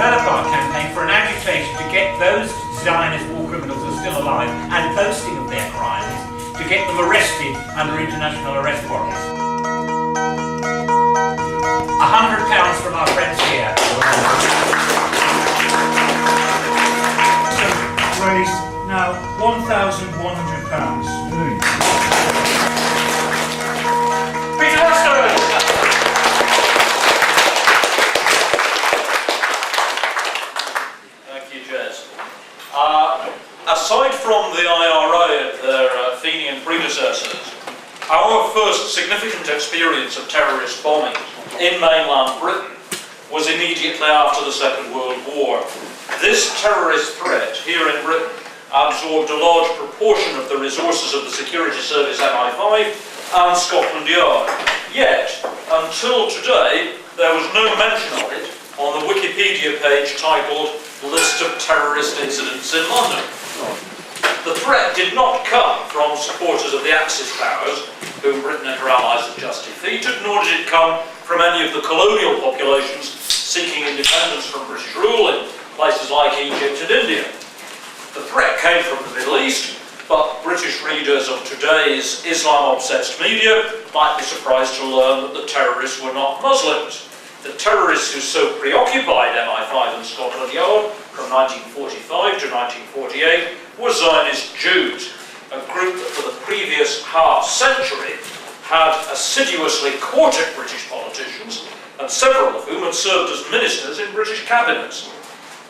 develop our campaign for an agitation to get those Zionist war criminals who are still alive and boasting of their crimes, to get them arrested under international arrest warrants. £100 from our friends here. Raised now £1,100. Peter Rushton! Thank you, Jez. Aside from the IRA and their Fenian predecessors, our first significant experience of terrorist bombing in mainland Britain was immediately after the Second World War. This terrorist threat here in Britain absorbed a large proportion of the resources of the Security Service MI5 and Scotland Yard. Yet, until today, there was no mention of it on the Wikipedia page titled List of Terrorist Incidents in London. The threat did not come from supporters of the Axis powers, whom Britain and her allies had just defeated, nor did it come from any of the colonial populations seeking independence from British rule in places like Egypt and India. The threat came from the Middle East, but British readers of today's Islam-obsessed media might be surprised to learn that the terrorists were not Muslims. The terrorists who so preoccupied MI5 and Scotland Yard from 1945 to 1948 were Zionist Jews, a group that for the previous half-century had assiduously courted British politicians, and several of whom had served as ministers in British cabinets.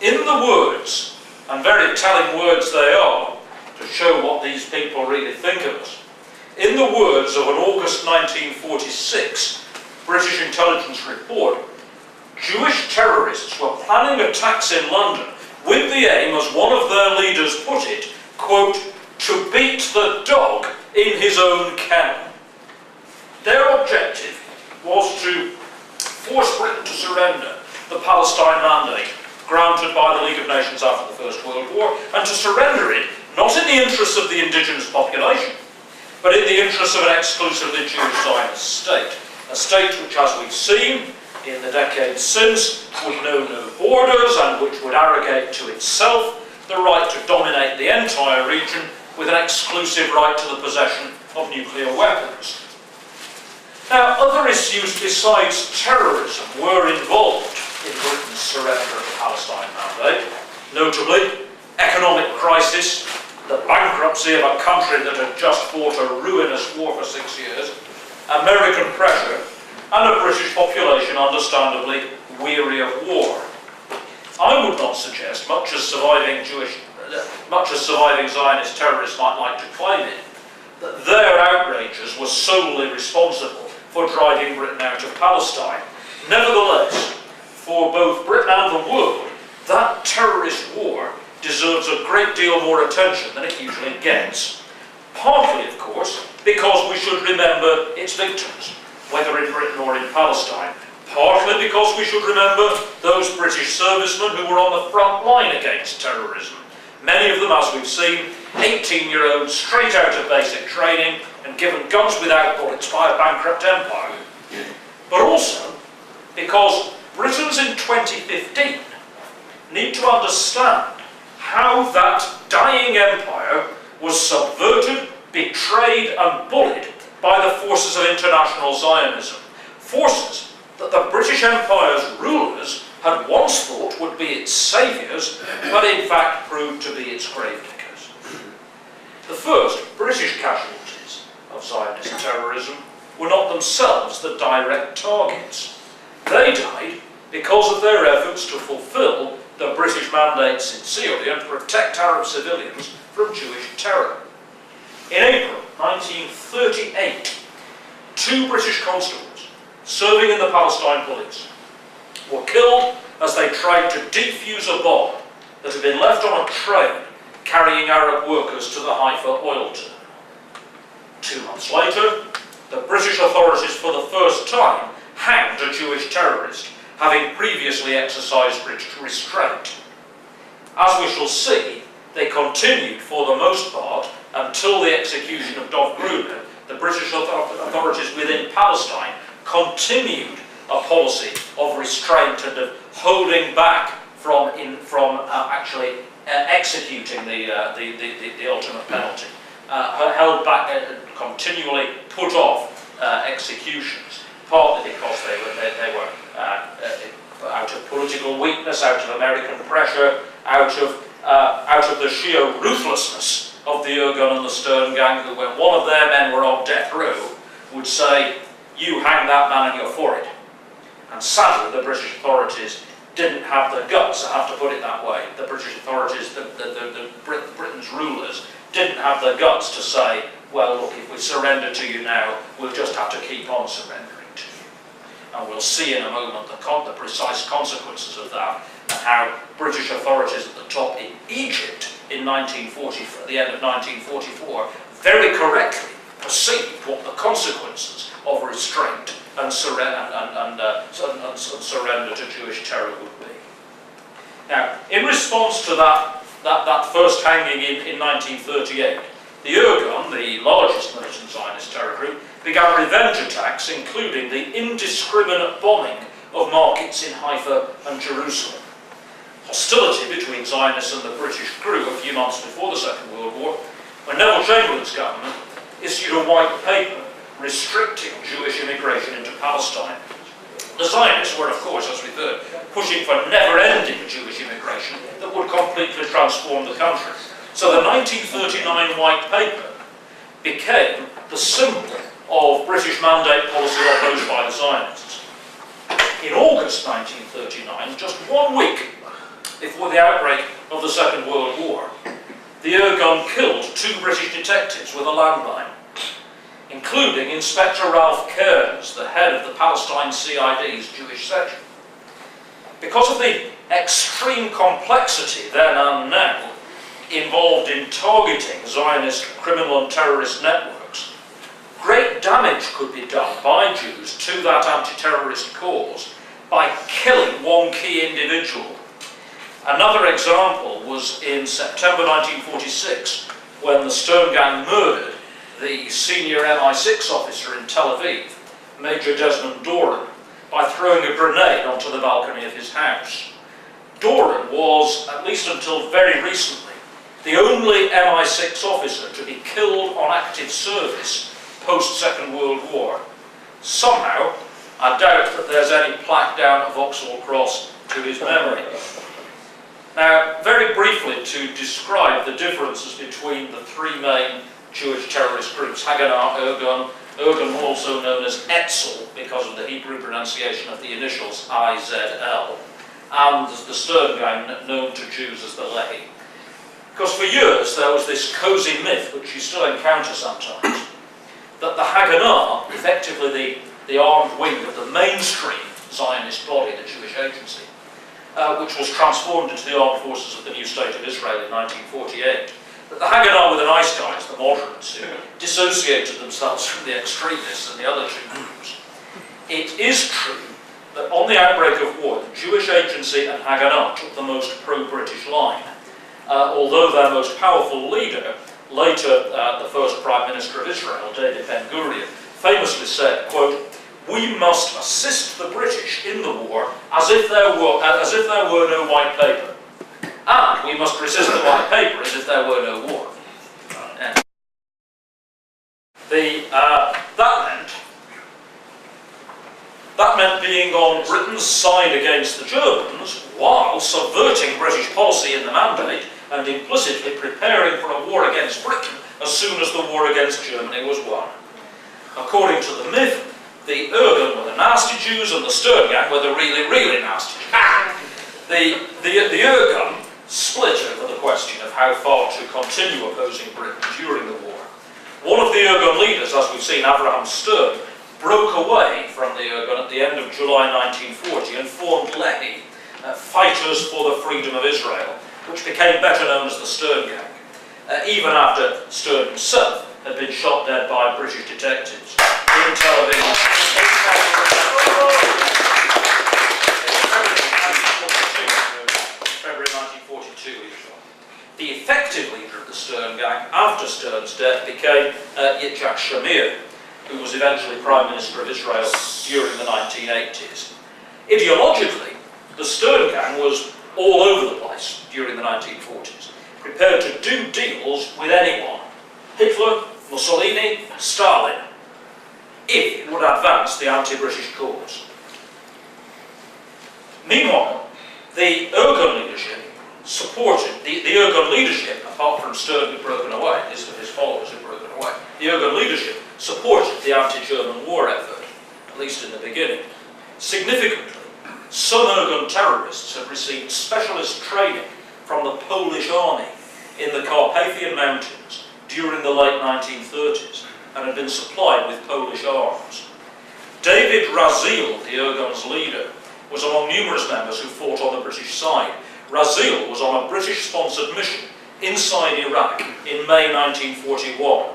In the words, and very telling words they are, to show what these people really think of us, in the words of an August 1946 British intelligence report, Jewish terrorists were planning attacks in London with the aim, as one of their leaders put it, quote, to beat the dog in his own kennel. Their objective was to force Britain to surrender the Palestine mandate granted by the League of Nations after the First World War, and to surrender it not in the interests of the indigenous population, but in the interests of an exclusively Jewish Zionist state. A state which, as we've seen in the decades since, would know no borders and which would arrogate to itself the right to dominate the entire region with an exclusive right to the possession of nuclear weapons. Now, other issues besides terrorism were involved in Britain's surrender of the Palestine mandate, notably economic crisis, the bankruptcy of a country that had just fought a ruinous war for 6 years, American pressure, and a British population understandably weary of war. I would not suggest, much as surviving Zionist terrorists might like to claim it, that their outrages were solely responsible for driving Britain out of Palestine. Nevertheless, for both Britain and the world, that terrorist war deserves a great deal more attention than it usually gets. Partly, of course, because we should remember its victims, whether in Britain or in Palestine. Partly because we should remember those British servicemen who were on the front line against terrorism. Many of them, as we've seen, 18-year-olds straight out of basic training and given guns without bullets by a bankrupt empire. But also because Britons in 2015 need to understand how that dying empire was subverted, betrayed and bullied by the forces of international Zionism. Forces that the British Empire's rulers had once thought would be its saviours, but in fact proved to be its gravediggers. The first British casualties of Zionist terrorism were not themselves the direct targets. They died because of their efforts to fulfil the British mandates in Syria and protect Arab civilians from Jewish terror. In April 1938, 2 British constables serving in the Palestine police were killed as they tried to defuse a bomb that had been left on a train carrying Arab workers to the Haifa oil terminal. 2 months later, the British authorities for the first time hanged a Jewish terrorist, having previously exercised restraint. As we shall see, they continued for the most part until the execution of Dov Gruner. The British authorities within Palestine continued a policy of restraint and of holding back from actually executing the ultimate penalty, held back, continually put off executions, partly because they were out of political weakness, out of American pressure, out of the sheer ruthlessness of the Irgun and the Stern gang, who, when one of their men were on death row, would say, "You hang that man and you're for it." And sadly, the British authorities didn't have the guts, I have to put it that way. The British authorities, Britain's rulers, didn't have the guts to say, "Well, look, if we surrender to you now, we'll just have to keep on surrendering to you." And we'll see in a moment the precise consequences of that, and how British authorities at the top in Egypt in 1944, at the end of 1944, very correctly perceived what the consequences of restraint and surrender to Jewish terror would be. Now, in response to that first hanging in 1938, the Irgun, the largest militant Zionist terror group, began revenge attacks, including the indiscriminate bombing of markets in Haifa and Jerusalem. Hostility between Zionists and the British grew a few months before the Second World War, when Neville Chamberlain's government issued a white paper restricting Jewish immigration into Palestine. The Zionists were, of course, as we've heard, pushing for never-ending Jewish immigration that would completely transform the country. So the 1939 White Paper became the symbol of British mandate policy opposed by the Zionists. In August 1939, just 1 week before the outbreak of the Second World War, the Irgun killed 2 British detectives with a landmine, including Inspector Ralph Cairns, the head of the Palestine CID's Jewish section. Because of the extreme complexity then and now involved in targeting Zionist criminal and terrorist networks, great damage could be done by Jews to that anti-terrorist cause by killing one key individual. Another example was in September 1946, when the Stern gang murdered the senior MI6 officer in Tel Aviv, Major Desmond Doran, by throwing a grenade onto the balcony of his house. Doran was, at least until very recently, the only MI6 officer to be killed on active service post-Second World War. Somehow, I doubt that there's any plaque down at Vauxhall Cross to his memory. Now, very briefly, to describe the differences between the 3 main Jewish terrorist groups, Haganah, Irgun also known as Etzel because of the Hebrew pronunciation of the initials IZL, and the Stern gang known to Jews as the Lehi. Because for years there was this cosy myth, which you still encounter sometimes, that the Haganah, effectively the armed wing of the mainstream Zionist body, the Jewish Agency, which was transformed into the armed forces of the new state of Israel in 1948, that the Haganah were the nice guys, the moderates, who dissociated themselves from the extremists and the other 2 groups. It is true that on the outbreak of war, the Jewish Agency and Haganah took the most pro-British line, although their most powerful leader, later the first Prime Minister of Israel, David Ben-Gurion, famously said, quote, "We must assist the British in the war as if there were no white paper. And we must resist the white paper as if there were no war." That meant being on Britain's side against the Germans, while subverting British policy in the mandate and implicitly preparing for a war against Britain as soon as the war against Germany was won. According to the myth, the Irgun were the nasty Jews and the Stern gang were the really, really nasty Jews. The Irgun split over the question of how far to continue opposing Britain during the war. One of the Irgun leaders, as we've seen, Abraham Stern, broke away from the Irgun at the end of July 1940 and formed Lehi, Fighters for the Freedom of Israel, which became better known as the Stern gang, even after Stern himself had been shot dead by British detectives in Tel Aviv. February 1942 he was shot. The effective leader of the Stern gang after Stern's death became Yitzhak Shamir, who was eventually Prime Minister of Israel during the 1980s. Ideologically, the Stern gang was all over the place during the 1940s, prepared to do deals with anyone, Hitler, Mussolini, Stalin, if it would advance the anti-British cause. Meanwhile, the Irgun leadership supported, the Irgun leadership, apart from Stern who'd broken away, his followers had broken away, the Irgun leadership supported the anti-German war effort, at least in the beginning. Significantly, some Irgun terrorists had received specialist training from the Polish army in the Carpathian Mountains during the late 1930s and had been supplied with Polish arms. David Razil, the Irgun's leader, was among numerous members who fought on the British side. Razil was on a British-sponsored mission inside Iraq in May 1941,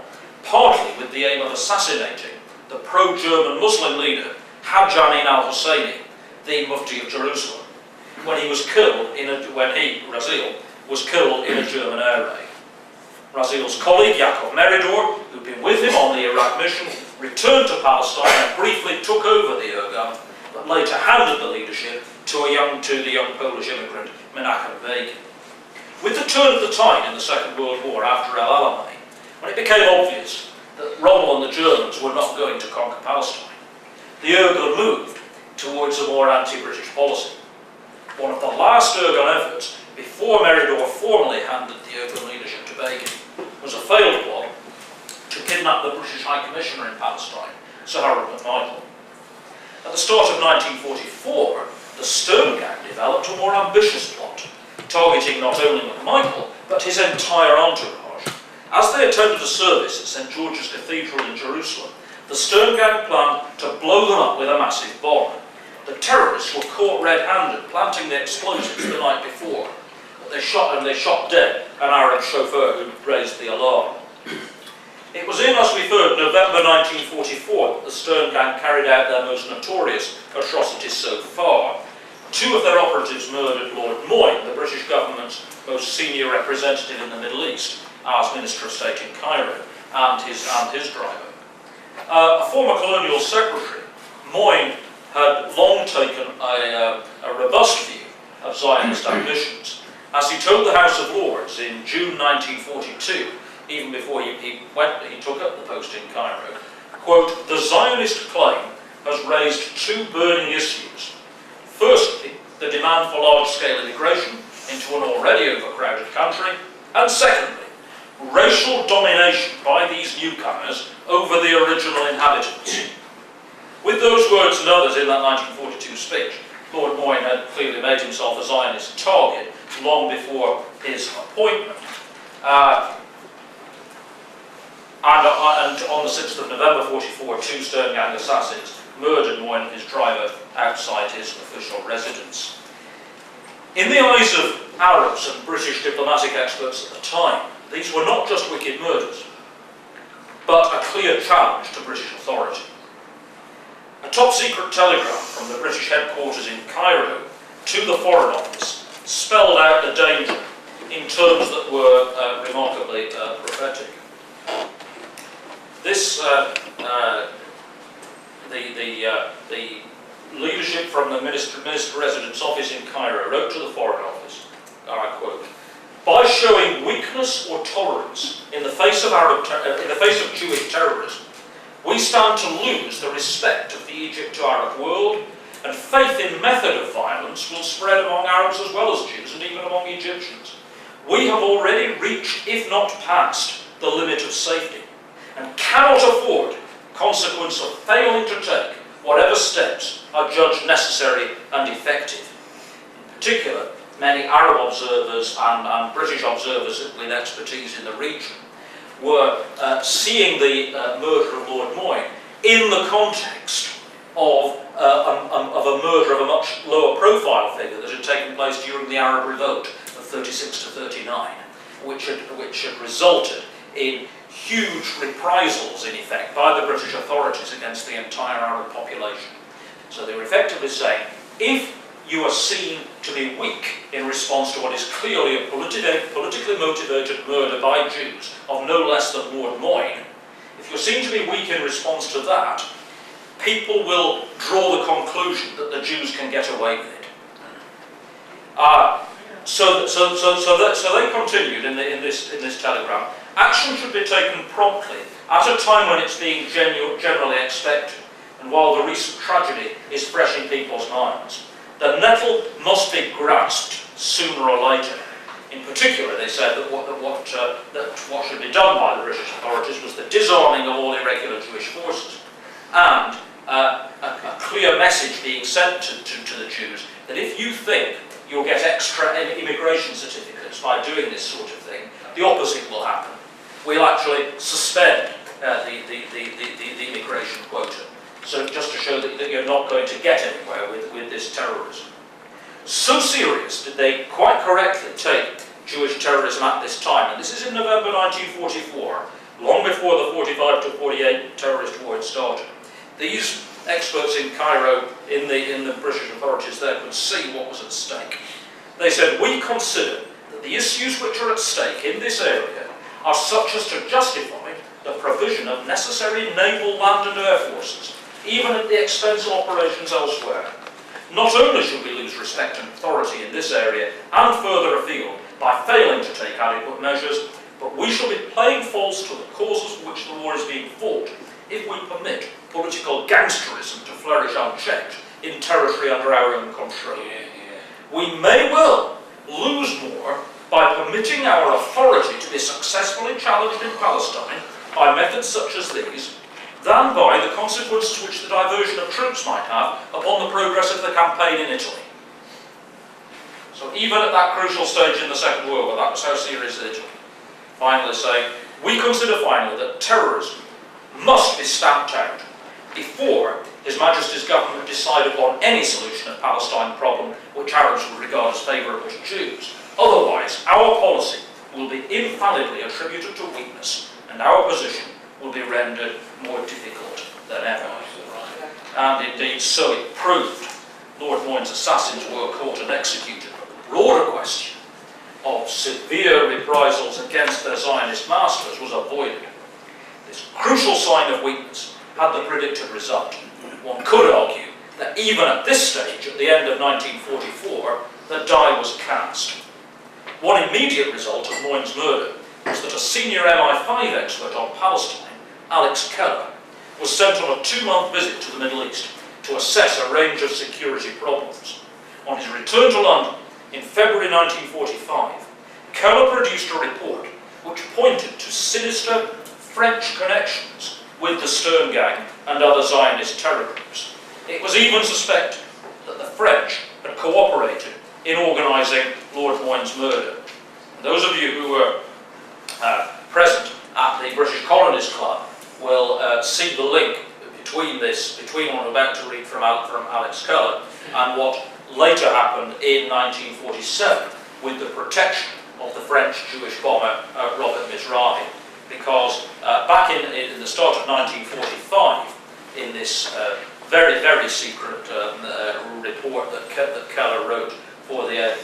partly with the aim of assassinating the pro-German Muslim leader Hajj Amin al-Husseini, the Mufti of Jerusalem, when he was killed Razil, was killed in a German air raid. Razil's colleague Yakov Meridor, who'd been with him on the Iraq mission, returned to Palestine and briefly took over the Irgun, but later handed the leadership to the young Polish immigrant Menachem Begin. With the turn of the tide in the Second World War after El Alamein, when it became obvious that Rommel and the Germans were not going to conquer Palestine, the Irgun moved towards a more anti-British policy. One of the last Irgun efforts, before Meridor formally handed the Irgun leadership to Begin, was a failed plot to kidnap the British High Commissioner in Palestine, Sir Harold McMichael. At the start of 1944, the Stern Gang developed a more ambitious plot, targeting not only McMichael, but his entire entourage. As they attended a service at St. George's Cathedral in Jerusalem, the Stern Gang planned to blow them up with a massive bomb. The terrorists were caught red-handed planting the explosives the night before, but they shot dead an Arab chauffeur who raised the alarm. It was in, as we've heard, November 1944 that the Stern Gang carried out their most notorious atrocities so far. Two of their operatives murdered Lord Moyne, the British government's most senior representative in the Middle East, as Minister of State in Cairo, and his driver. A former colonial secretary, Moyne had long taken a robust view of Zionist ambitions. As he told the House of Lords in June 1942, even before he took up the post in Cairo, quote, "The Zionist claim has raised two burning issues. Firstly, the demand for large-scale immigration into an already overcrowded country, and secondly, racial domination by these newcomers over the original inhabitants." With those words and others in that 1942 speech, Lord Moyne had clearly made himself a Zionist target long before his appointment. And on the 6th of November 1944, two Stern Gang assassins murdered Moyne and his driver outside his official residence. In the eyes of Arabs and British diplomatic experts at the time, these were not just wicked murders, but a clear challenge to British authority. A top-secret telegram from the British headquarters in Cairo to the Foreign Office spelled out the danger in terms that were remarkably prophetic. This, the leadership from the Minister-Resident's office in Cairo wrote to the Foreign Office, and I quote, "By showing weakness or tolerance in the face of Jewish terrorism, we stand to lose the respect of the Egypt-to-Arab world, and faith in method of violence will spread among Arabs as well as Jews, and even among Egyptians. We have already reached, if not passed, the limit of safety, and cannot afford consequence of failing to take whatever steps are judged necessary and effective." In particular, many Arab observers and British observers with expertise in the region were seeing the murder of Lord Moyne in the context of a murder of a much lower profile figure that had taken place during the Arab Revolt of 36 to 39, which had resulted in huge reprisals, in effect, by the British authorities against the entire Arab population. So they were effectively saying, if you are seen to be weak in response to what is clearly a politically motivated murder by Jews of no less than Lord Moyne, if you're seen to be weak in response to that, people will draw the conclusion that the Jews can get away with it. So they continued in this telegram. Action should be taken promptly at a time when it's being generally expected, and while the recent tragedy is fresh in people's minds. The nettle must be grasped sooner or later. In particular, they said that what should be done by the British authorities was the disarming of all irregular Jewish forces, and a clear message being sent to the Jews that if you think you'll get extra immigration certificates by doing this sort of thing, the opposite will happen. We'll actually suspend the immigration quota. So just to show that you're not going to get anywhere with this terrorism. So serious did they quite correctly take Jewish terrorism at this time, and this is in November 1944, long before the 45 to 48 terrorist war had started. These experts in Cairo, in the British authorities there, could see what was at stake. They said, we consider that the issues which are at stake in this area are such as to justify the provision of necessary naval, land and air forces, even at the expense of operations elsewhere. Not only should we lose respect and authority in this area and further afield by failing to take adequate measures, but we shall be playing false to the causes for which the war is being fought if we permit political gangsterism to flourish unchecked in territory under our own control. We may well lose more by permitting our authority to be successfully challenged in Palestine by methods such as these, than by the consequences which the diversion of troops might have upon the progress of the campaign in Italy. So even at that crucial stage in the Second World War, that was how serious it was. Finally saying, we consider finally that terrorism must be stamped out before His Majesty's government decide upon any solution of Palestine problem which Arabs would regard as favourable to Jews. Otherwise, our policy will be infallibly attributed to weakness, and our position will be rendered more difficult than ever. And indeed, so it proved. Lord Moyne's assassins were caught and executed. But the broader question of severe reprisals against their Zionist masters was avoided. This crucial sign of weakness had the predicted result. One could argue that even at this stage, at the end of 1944, the die was cast. One immediate result of Moyne's murder was that a senior MI5 expert on Palestine, Alex Keller, was sent on a 2-month visit to the Middle East to assess a range of security problems. On his return to London in February 1945, Keller produced a report which pointed to sinister French connections with the Stern Gang and other Zionist terror groups. It was even suspected that the French had cooperated in organising Lord Moyne's murder. And those of you who were present at the British Colonist Club will see the link between what I'm about to read from Alex Keller and what later happened in 1947 with the protection of the French Jewish bomber Robert Mizrahi. Because back in the start of 1945, in this very, very secret report that Keller wrote for the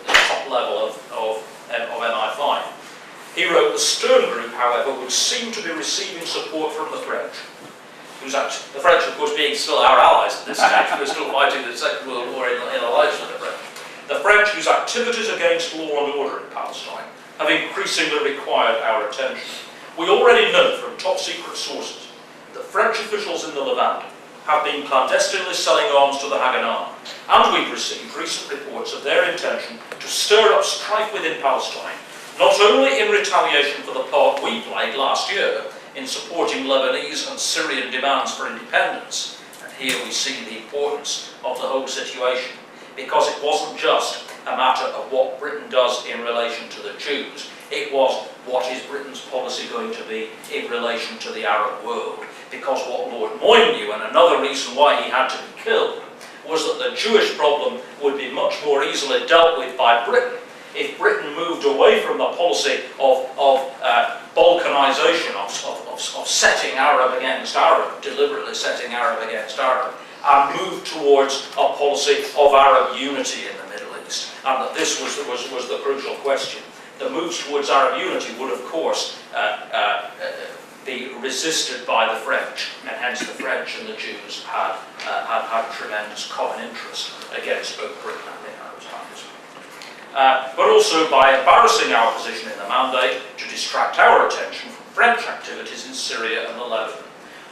top level of MI5, he wrote, the Stern Group, however, would seem to be receiving support from the French. The French, of course, being still our allies at this stage, we were still fighting the Second World War in alliance with the French. The French, whose activities against law and order in Palestine have increasingly required our attention. We already know from top secret sources that French officials in the Levant have been clandestinely selling arms to the Haganah, and we've received recent reports of their intention to stir up strife within Palestine, not only in retaliation for the part we played last year in supporting Lebanese and Syrian demands for independence, and here we see the importance of the whole situation, because it wasn't just a matter of what Britain does in relation to the Jews, it was what is Britain's policy going to be in relation to the Arab world, because what Lord Moyne knew, and another reason why he had to be killed, was that the Jewish problem would be much more easily dealt with by Britain if Britain moved away from the policy of balkanisation, of setting Arab against Arab, deliberately setting Arab against Arab, and moved towards a policy of Arab unity in the Middle East. And that this was the crucial question. The moves towards Arab unity would, of course, be resisted by the French, and hence the French and the Jews had tremendous common interest against both Britain and the Arab times. but also by embarrassing our position in the Mandate to distract our attention from French activities in Syria and the Lebanon.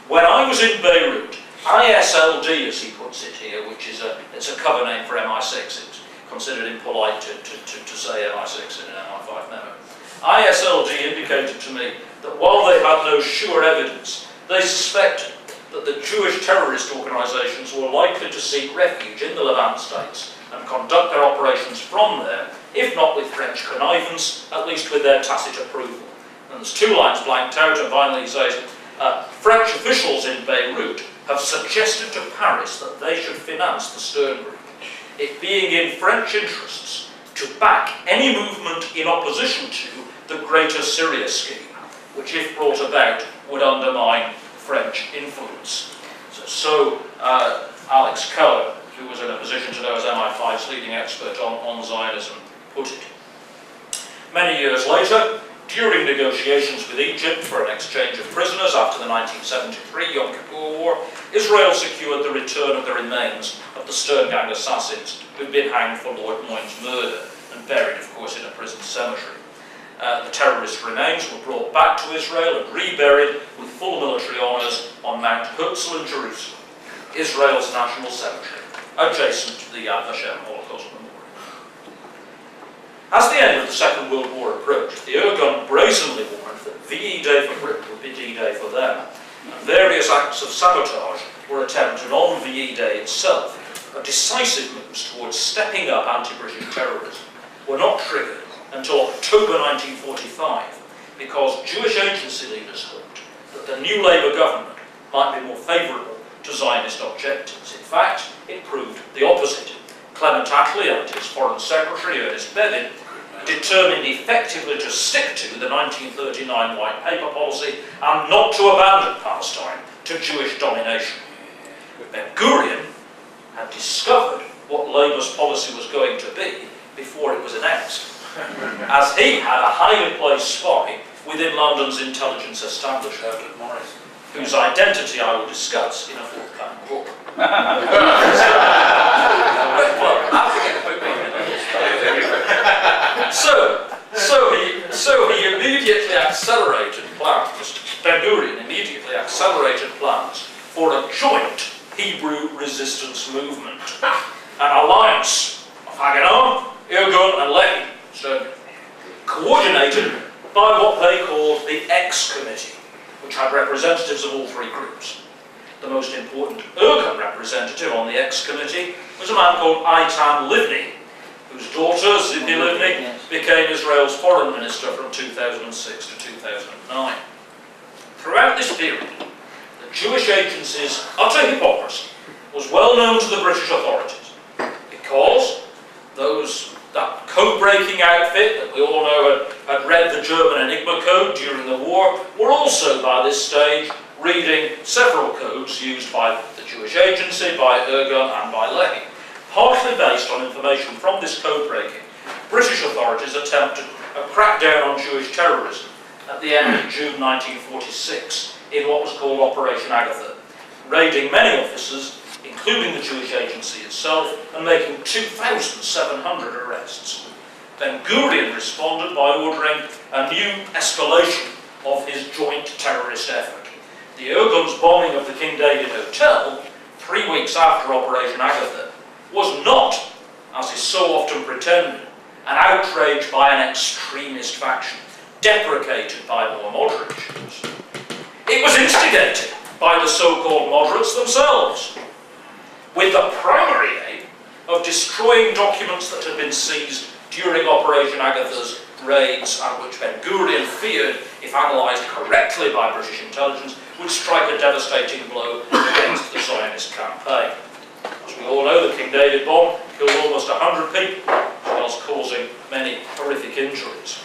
When I was in Beirut, ISLD, as he puts it here, which is it's a cover name for MI6, it's considered impolite to say MI6 in an MI5 memo. ISLD indicated to me that while they had no sure evidence, they suspected that the Jewish terrorist organisations were likely to seek refuge in the Levant states and conduct their operations from there, if not with French connivance, at least with their tacit approval. And there's two lines blanked out, and finally he says, French officials in Beirut have suggested to Paris that they should finance the Stern Group, it being in French interests to back any movement in opposition to the Greater Syria scheme, which, if brought about, would undermine French influence. So Alex Keller, who was in a position to know as MI5's leading expert on Zionism, put it. Many years later, during negotiations with Egypt for an exchange of prisoners after the 1973 Yom Kippur War, Israel secured the return of the remains of the Stern Gang assassins who'd been hanged for Lord Moyne's murder and buried, of course, in a prison cemetery. The terrorist remains were brought back to Israel and reburied with full military honours on Mount Herzl in Jerusalem, Israel's national cemetery, adjacent to the Yad Vashem Holocaust Memorial. As the end of the Second World War approached, the Irgun brazenly warned that VE Day for Britain would be D-Day for them, and various acts of sabotage were attempted on VE Day itself, but decisive moves towards stepping up anti-British terrorism were not triggered until October 1945, because Jewish agency leaders hoped that the new Labour government might be more favourable to Zionist objectives. In fact, it proved the opposite. Clement Attlee and his Foreign Secretary, Ernest Bevin, determined effectively to stick to the 1939 White Paper policy and not to abandon Palestine to Jewish domination. Ben-Gurion had discovered what Labour's policy was going to be before it was announced, as he had a highly placed spy within London's intelligence establishment, whose identity I will discuss in a forthcoming book. So he immediately accelerated plans, Ben-Gurion immediately accelerated plans for a joint Hebrew resistance movement, an alliance of Haganah, Irgun and Lehi, coordinated by what they called the X Committee, which had representatives of all three groups. The most important Irgun representative on the X Committee was a man called Eitan Livni, whose daughter, Zippy Livni, became Israel's foreign minister from 2006 to 2009. Throughout this period, the Jewish agency's utter hypocrisy was well known to the British authorities, because that code-breaking outfit that we all know had read the German Enigma code during the war were also, by this stage, reading several codes used by the Jewish agency, by Irgun and by Lehi. Partly based on information from this code-breaking, British authorities attempted a crackdown on Jewish terrorism at the end of June 1946 in what was called Operation Agatha, raiding many offices, including the Jewish agency itself, and making 2,700 arrests. Ben-Gurion responded by ordering a new escalation of his joint terrorist effort. The Irgun's bombing of the King David Hotel, 3 weeks after Operation Agatha, was not, as is so often pretended, an outrage by an extremist faction, deprecated by more moderate Jews. It was instigated by the so-called moderates themselves, with the primary aim of destroying documents that had been seized during Operation Agatha's raids, and which Ben-Gurion feared, if analysed correctly by British intelligence, would strike a devastating blow against the Zionist campaign. As we all know, the King David bomb killed almost 100 people, whilst causing many horrific injuries.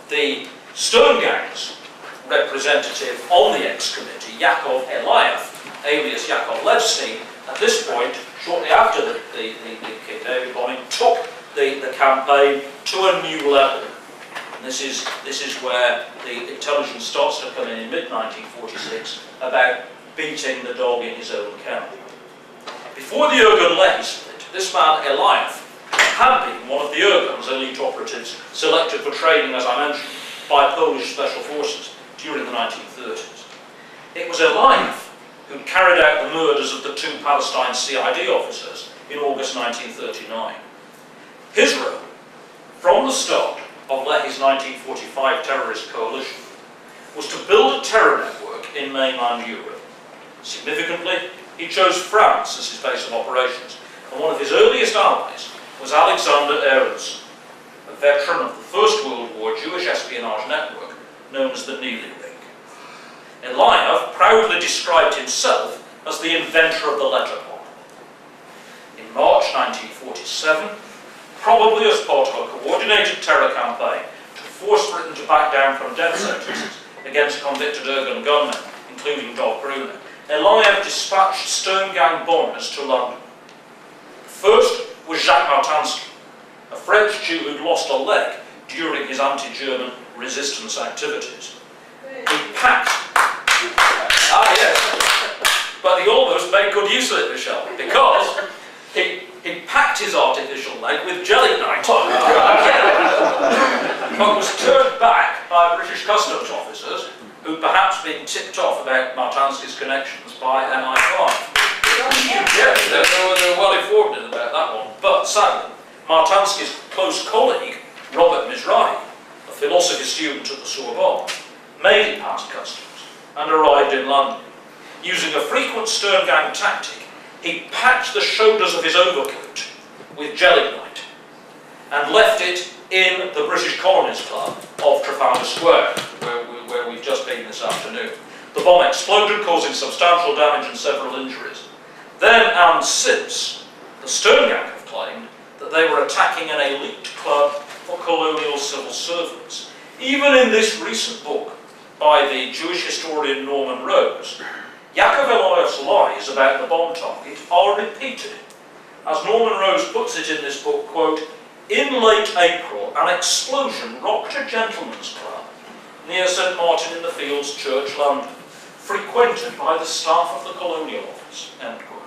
The Stern Gang's representative on the X-Committee, Yaakov Eliav, alias Yaakov Levstein, at this point, shortly after the King David bombing, took the campaign to a new level. And this is where the intelligence starts to come in mid-1946 about beating the dog in his own kennel. Before the Irgun-Lehi split, this man Eliav had been one of the Irgun's elite operatives selected for training, as I mentioned, by Polish special forces during the 1930s. It was Eliav who carried out the murders of the 2 Palestine CID officers in August 1939. His role, from the start of Lehi's 1945 terrorist coalition, was to build a terror network in mainland Europe. Significantly, he chose France as his base of operations, and one of his earliest allies was Alexander Aronson, a veteran of the First World War Jewish espionage network known as the Neely Ring. Eliav proudly described himself as the inventor of the letter bomb. In March 1947, probably as part of a coordinated terror campaign to force Britain to back down from death sentences against convicted Irgun gunmen, including Dov Gruner, Eliav dispatched Stern Gang bombers to London. The first was Jacques Martinsky, a French Jew who'd lost a leg during his anti-German resistance activities. He packed... But he almost made good use of it, Michelle, because he packed his artificial leg with gelignite, but was turned back by British customs officers who'd perhaps been tipped off about Martinsky's connections by MI5. Yeah, they were well informed about that one. But sadly, Martinsky's close colleague, Robert Mizrahi, a philosophy student at the Sorbonne, made it past customs and arrived in London. Using a frequent Stern Gang tactic, he packed the shoulders of his overcoat with gelignite and left it in the British Colonies Club of Trafalgar Square, where we've just been this afternoon. The bomb exploded, causing substantial damage and several injuries. Then and since, the Stern Gang have claimed that they were attacking an elite club for colonial civil servants. Even in this recent book by the Jewish historian Norman Rose, Yaakov Eliav's lies about the bomb target are repeated. As Norman Rose puts it in this book, quote, "In late April, an explosion rocked a gentleman's club near St. Martin in the Fields Church, London, frequented by the staff of the Colonial Office," end quote.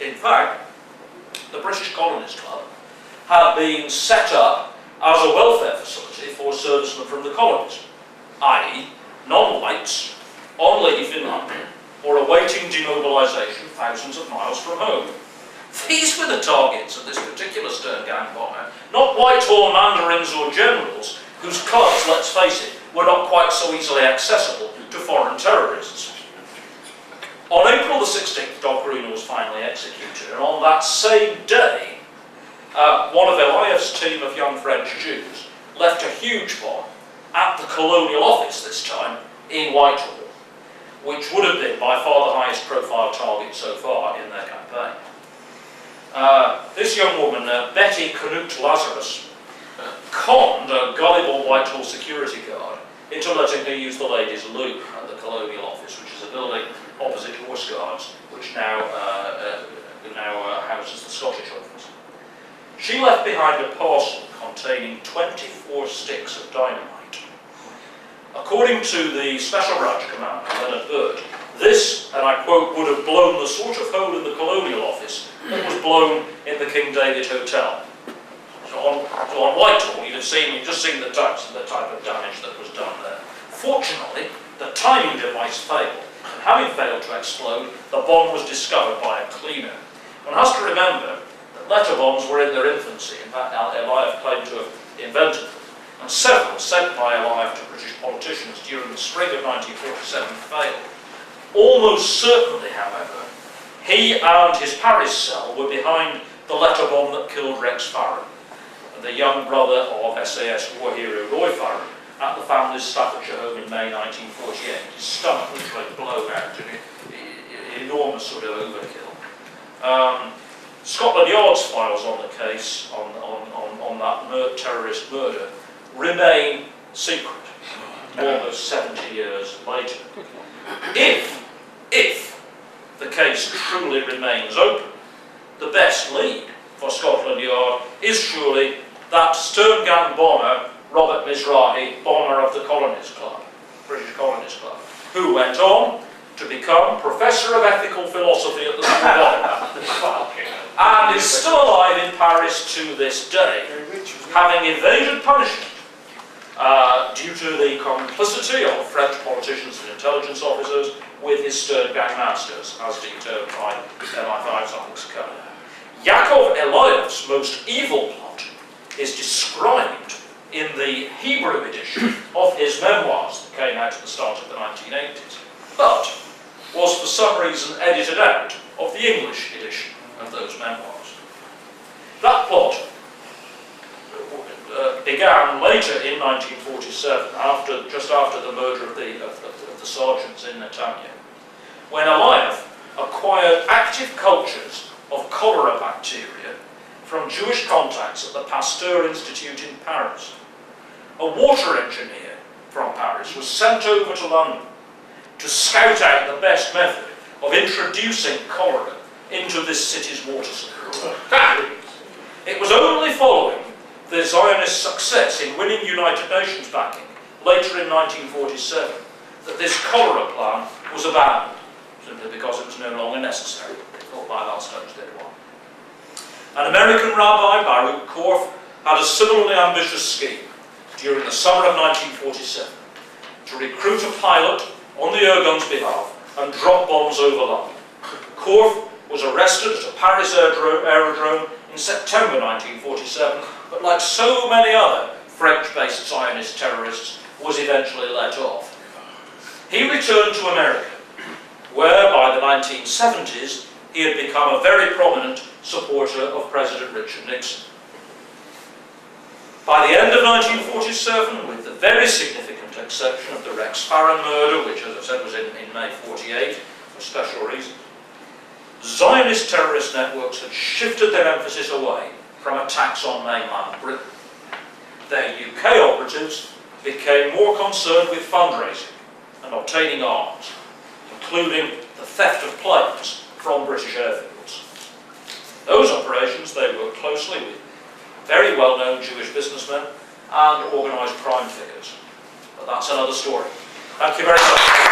In fact, the British Colonies Club had been set up as a welfare facility for servicemen from the colonies, i.e. non-whites on leave in London or awaiting demobilisation thousands of miles from home. These were the targets of this particular Stern Gang bomber, not Whitehall mandarins or generals whose clubs, let's face it, were not quite so easily accessible to foreign terrorists. On April the 16th, Dov Gruner was finally executed, and on that same day, one of Eliav's team of young French Jews left a huge bomb at the Colonial Office this time in Whitehall, which would have been by far the highest profile target so far in their campaign. This young woman, Betty Canute Lazarus, conned a gullible Whitehall security guard into letting her use the ladies' loo at the Colonial Office, which is a building opposite Horse Guards, which now houses the Scottish Office. She left behind a parcel containing 24 sticks of dynamite. According to the Special Branch Commander, Leonard Bird, this, and I quote, would have blown the sort of hole in the Colonial Office that was blown in the King David Hotel. So on Whitehall, you've just seen the type of damage that was done there. Fortunately, the timing device failed, and having failed to explode, the bomb was discovered by a cleaner. One has to remember that letter bombs were in their infancy. In fact, Eliav claimed to have invented them, and several sent by Eliav to British politicians during the spring of 1947 failed. Almost certainly, however, he and his Paris cell were behind the letter bomb that killed Rex Farren, the young brother of SAS war hero Roy Farren, at the family's Staffordshire home in May 1948. His stomach literally blown out, an enormous sort of overkill. Scotland Yard's files on the case, on that terrorist murder, remain secret almost 70 years later. If the case truly remains open, the best lead for Scotland Yard is surely that Stern Gang bomber, Robert Mizrahi, bomber of the Colonies Club, British Colonies Club, who went on to become Professor of Ethical Philosophy at the Sorbonne and is still alive in Paris to this day, having evaded punishment due to the complicity of French politicians and intelligence officers with his stern gang masters, as detailed by MI5's Alex Cohen. Yaakov Eliav's most evil plot is described in the Hebrew edition of his memoirs that came out at the start of the 1980s, but was for some reason edited out of the English edition of those memoirs. That plot began later in 1947, just after the murder of the sergeants in Netanya, when Eliav acquired active cultures of cholera bacteria from Jewish contacts at the Pasteur Institute in Paris. A water engineer from Paris was sent over to London to scout out the best method of introducing cholera into this city's water supply. It was only following the Zionist success in winning United Nations backing later in 1947 that this cholera plan was abandoned, simply because it was no longer necessary. They thought by Milestones did one. An American rabbi, Baruch Korf, had a similarly ambitious scheme during the summer of 1947 to recruit a pilot on the Irgun's behalf and drop bombs over London. Korf was arrested at a Paris aerodrome in September 1947, but like so many other French-based Zionist terrorists, was eventually let off. He returned to America, where by the 1970s he had become a very prominent supporter of President Richard Nixon. By the end of 1947, with the very significant exception of the Rex Farron murder, which as I said was in May 48, for special reasons, Zionist terrorist networks had shifted their emphasis away from attacks on mainland Britain. Their UK operatives became more concerned with fundraising and obtaining arms, including the theft of planes from British airfields. Those operations, they worked closely with very well-known Jewish businessmen and organised crime figures. But that's another story. Thank you very much.